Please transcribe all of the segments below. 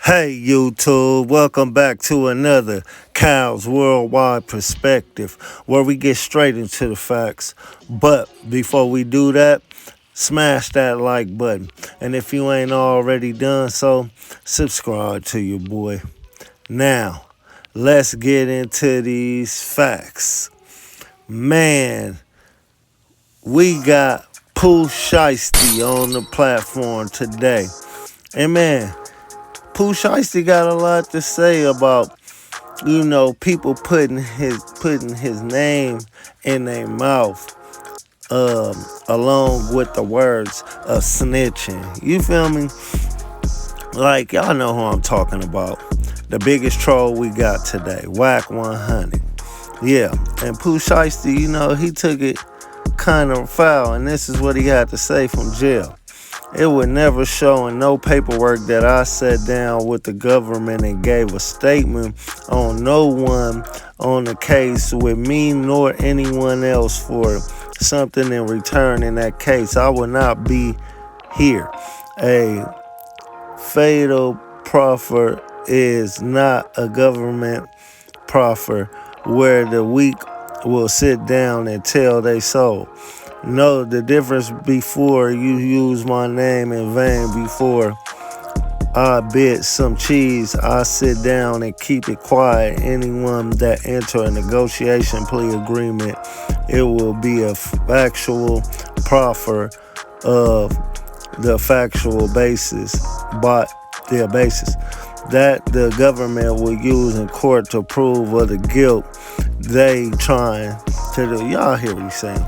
Hey YouTube, welcome back to another Kyle's Worldwide Perspective where we get straight into the facts. But before we do that, smash that like button. And if you ain't already done so, subscribe to your boy. Now, let's get into these facts. Man, we got Pooh Shiesty on the platform today. And man, Pooh Shiesty got a lot to say about, people putting his name in their mouth, along with the words of snitching. You feel me? Like y'all know who I'm talking about. The biggest troll we got today, Whack 100. Yeah, and Pooh Shiesty, he took it kind of foul, and this is what he had to say from jail. It would never show in no paperwork that I sat down with the government and gave a statement on no one on the case with me nor anyone else for something in return in that case. I would not be here. A fatal proffer is not a government proffer where the weak will sit down and tell they soul. Know the difference before you use my name in vain. Before I bid some cheese, I sit down and keep it quiet. Anyone that enter a negotiation plea agreement, it will be a factual proffer of the factual basis, but their basis that the government will use in court to prove of the guilt they trying to do. Y'all hear what he's saying?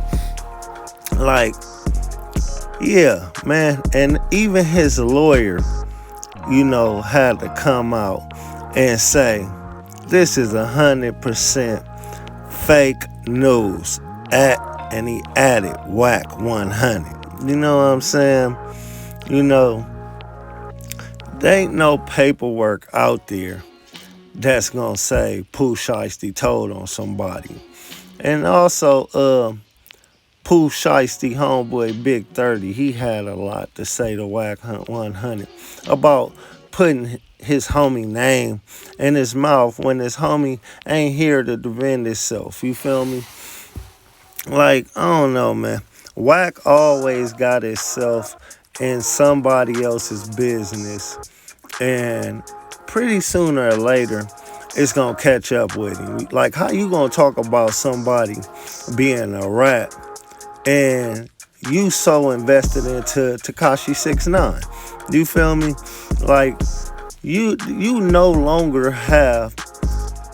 Like, yeah, man. And even his lawyer, had to come out and say, this is 100% fake news. And he added Whack 100. You know what I'm saying? There ain't no paperwork out there that's gonna say Pooh Shiesty told on somebody. And also, Pooh Shiesty, homeboy Big 30, he had a lot to say to Whack 100 about putting his homie name in his mouth when his homie ain't here to defend himself. You feel me? Like, I don't know, man. Whack always got himself in somebody else's business. And pretty sooner or later, it's going to catch up with him. Like, how you going to talk about somebody being a rat and you so invested into Tekashi 69? You feel me? Like, you no longer have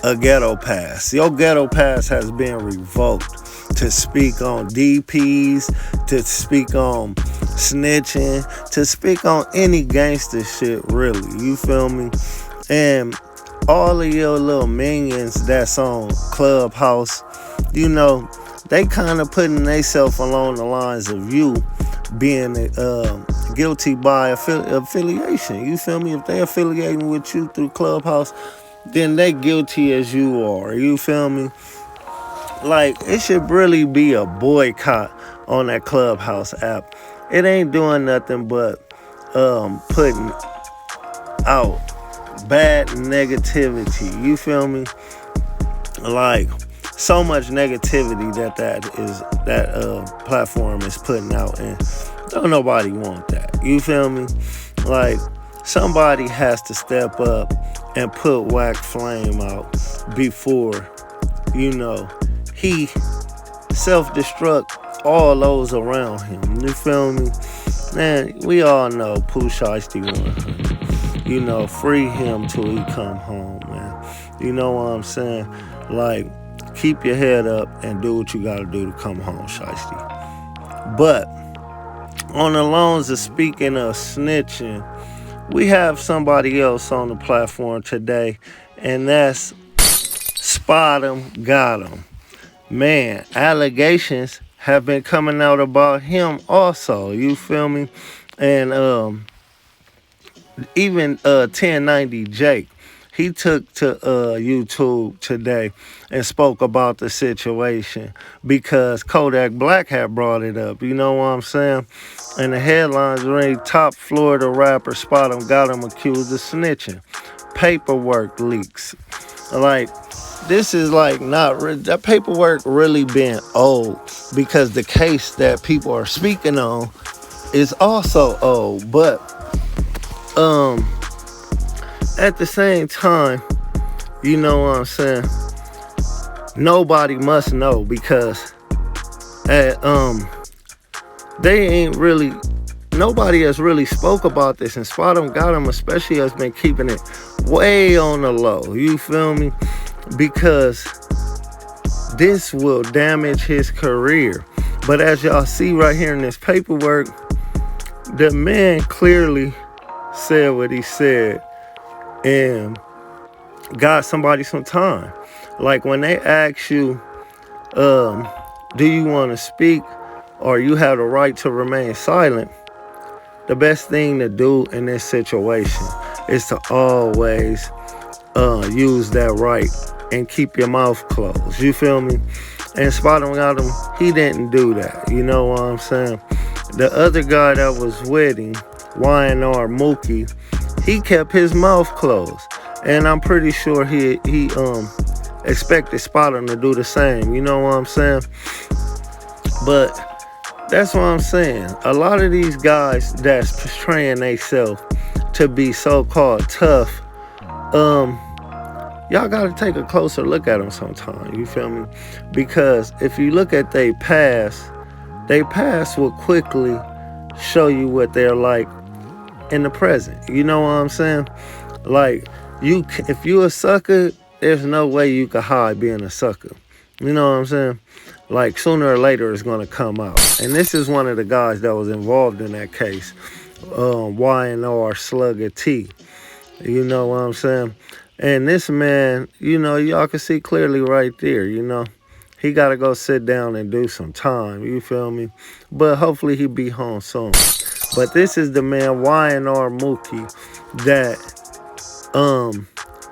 a ghetto pass. Your ghetto pass has been revoked to speak on DPs, to speak on snitching, to speak on any gangster shit, really. You feel me? And all of your little minions that's on Clubhouse, they kind of putting themselves along the lines of you being guilty by affiliation. You feel me? If they affiliating with you through Clubhouse, then they guilty as you are. You feel me? Like, it should really be a boycott on that Clubhouse app. It ain't doing nothing but putting out bad negativity. You feel me? Like, so much negativity that platform is putting out, and don't nobody want that. You feel me? Like, somebody has to step up and put Whack Flame out before, he self-destruct all those around him. You feel me? Man, we all know Pooh Shiesty 100. Free him till he come home, man. You know what I'm saying? Like, keep your head up and do what you gotta do to come home, Shiesty. But on the loans of speaking of snitching, we have somebody else on the platform today, and that's spotem, gottem. Man, allegations have been coming out about him also. You feel me? And even 1090 Jake, he took to YouTube today and spoke about the situation because Kodak Black had brought it up. You know what I'm saying? And the headlines read, top Florida rapper Spotem got him accused of snitching. Paperwork leaks. Like, this is like not that paperwork really been old because the case that people are speaking on is also old. But at the same time, you know what I'm saying? Nobody must know because they ain't really, nobody has really spoke about this, and Spotem got him especially has been keeping it way on the low. You feel me? Because this will damage his career. But as y'all see right here in this paperwork, the man clearly said what he said and got somebody some time. Like when they ask you, do you want to speak or you have the right to remain silent, the best thing to do in this situation is to always use that right and keep your mouth closed. You feel me? And Spotem got him, he didn't do that. You know what I'm saying? The other guy that was with him, YNR Mookie, he kept his mouth closed. And I'm pretty sure he expected Spotem to do the same. You know what I'm saying? But that's what I'm saying. A lot of these guys that's portraying themselves to be so-called tough, y'all gotta take a closer look at them sometime. You feel me? Because if you look at their past will quickly show you what they're like in the present. You know what I'm saying? Like, if you a sucker, there's no way you can hide being a sucker. You know what I'm saying? Like, sooner or later it's gonna come out. And this is one of the guys that was involved in that case, YNR Slugger T. You know what I'm saying? And this man, you know, y'all can see clearly right there, you know. He got to go sit down and do some time, you feel me? But hopefully he be home soon. But this is the man, YNR Mookie, that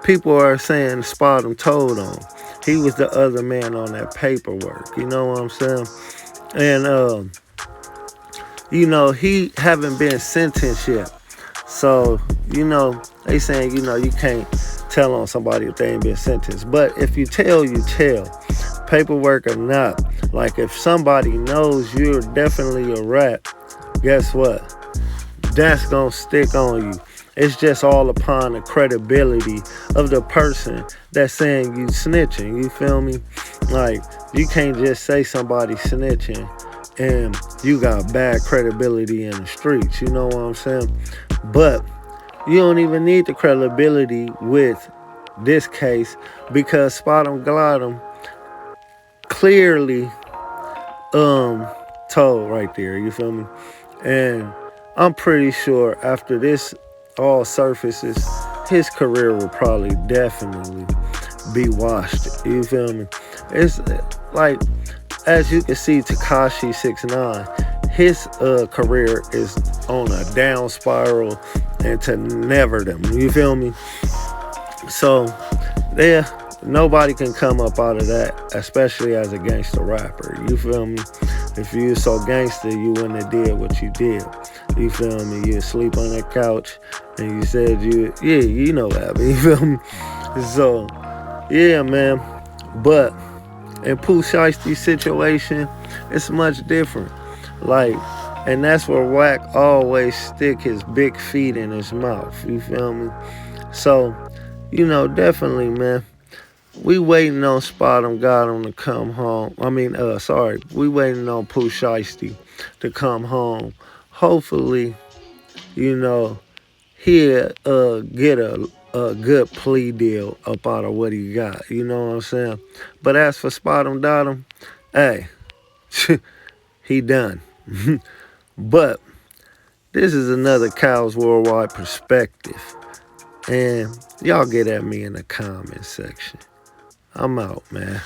people are saying Spotem told on. He was the other man on that paperwork, you know what I'm saying? And, you know, he haven't been sentenced yet. So, you know, they saying, you know, you can't tell on somebody if they ain't been sentenced. But if you tell, you tell. Paperwork or not. Like, if somebody knows you're definitely a rat, guess what? That's gonna stick on you. It's just all upon the credibility of the person that's saying you snitching. You feel me? Like, you can't just say somebody snitching and you got bad credibility in the streets. You know what I'm saying? But you don't even need the credibility with this case because Spotem Glottem clearly told right there. You feel me? And I'm pretty sure after this all surfaces, his career will probably definitely be washed. You feel me? It's like, as you can see, Tekashi 6ix9ine, his career is on a down spiral and to never them. You feel me? So, yeah, nobody can come up out of that, especially as a gangster rapper. You feel me? If you so gangster, you wouldn't have did what you did. You feel me? You sleep on that couch and you said you know that. You feel me? So, yeah, man. But in Pooh Shiesty's situation, it's much different. Like, and that's where Wack always stick his big feet in his mouth. You feel me? So, you know, definitely, man. We waiting on Spotem Glottem to come home. We waiting on Pooh Shiesty to come home. Hopefully, you know, he'll get a good plea deal up out of what he got. You know what I'm saying? But as for Spotem Glottem, hey, he done. But this is another Cows Worldwide perspective. And y'all get at me in the comment section. I'm out, man.